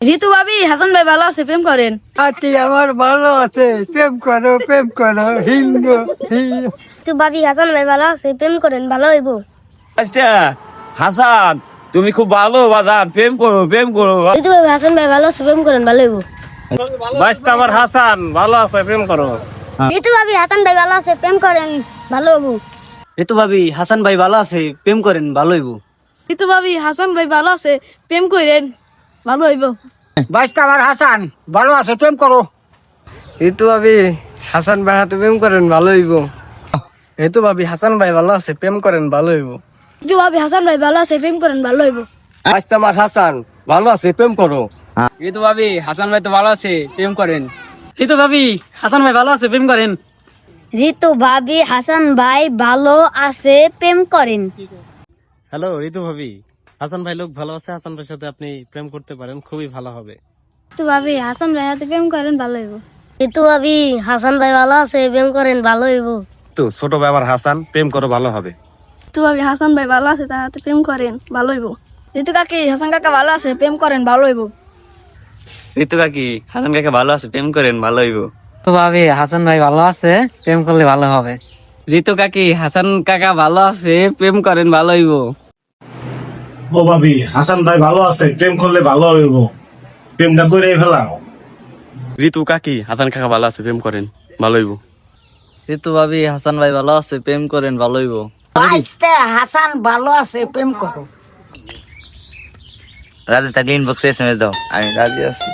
ঋতু ভাবি হাসান ভাই ভালো আছে, প্রেম করেন। আচ্ছা আমার ভালো আছে, প্রেম করো হিন্দু ঋতু ভাবি হাসান ভাই ভালো আছে, প্রেম করেন, ভালো হইব। আচ্ছা হাসান, তুমি খুব ভালো বাজান, প্রেম করো। ঋতু ভাবি হাসান ভাই ভালো আছে, প্রেম করেন, ভালো হইব। বাইশটা আমার হাসান ভালো আছে, প্রেম করো। ঋতু ভাবি হাসান ভাই ভালো আছে, প্রেম করেন, ভালো হইব। ঋতু ভাবি হাসান ভাই ভালো আছে, প্রেম করেন, ভালো হইব। ঋতু ভাবি হাসান ভাই ভালো আছে, প্রেম করেন, ভালো হইব। বাইশটা আমার হাসান ভালো আছে, প্রেম করো। ঋতু ভাবি হাসান ভাই হাতে প্রেম করেন, ভালো হইব। ঋতু ভাবি হাসান ভাই ভালো আছে, প্রেম করেন, ভালো হইব। ঋতু ভাবি হাসান ভাই ভালো আছে, প্রেম করেন, ভালো হইব। আজকে আমার হাসান ভালো আছে, প্রেম করো। ঋতু ভাবি হাসান ভাই তো ভালো আছে, প্রেম করেন। ঋতু ভাবি হাসান ভাই ভালো আছে, প্রেম করেন। ঋতু ভাবি হাসান ভাই ভালো আছে, প্রেম করেন। হ্যালো ঋতু ভাবি, হাসান ভাই লোক ভালো আছে, হাসান ভাইয়ের সাথে আপনি প্রেম করতে পারেন, খুবই ভালো হবে। ঋতু ভাবি হাসান ভাই হাতে প্রেম করেন, ভালো হইব। ঋতু ভাবি হাসান ভাই ভালো আছে, প্রেম করেন, ভালো হইব। তো ছোট ভাই আমার হাসান, প্রেম করো, ভালো হবে। ঋতু ভাবি হাসান ভাই ভালো আছে, তার হাতে প্রেম করেন, ভালো হইব। ঋতু কাকি হাসান কাকা ভালো আছে, প্রেম করেন, ভালো হইব। ঋতু কাকি হাসান কাকা ভালো আছে, প্রেম করেন, ভালো হইব। ঋতু ভাবি হাসান ভাই ভালো আছে, প্রেম করলে ভালো হবে। ঋতু কাকি হাসান কাকা ভালো আছে, প্রেম করেন, ভালো হইব। ও ভাবি হাসান ভাই ভালো আছে, প্রেম করলে ভালো হইব, প্রেমটা করে ফেলাও। ঋতু কাকি হাসান কাকা ভালো আছে, প্রেম করেন, ভালো হইব। ঋতু ভাবি হাসান ভাই ভালো আছে, প্রেম করেন, ভালো হইব। হাসান ভালো আছে, প্রেম করো। রাজি থাকলে ইনবক্সে এসএমএস দাও, আমি রাজি আছি।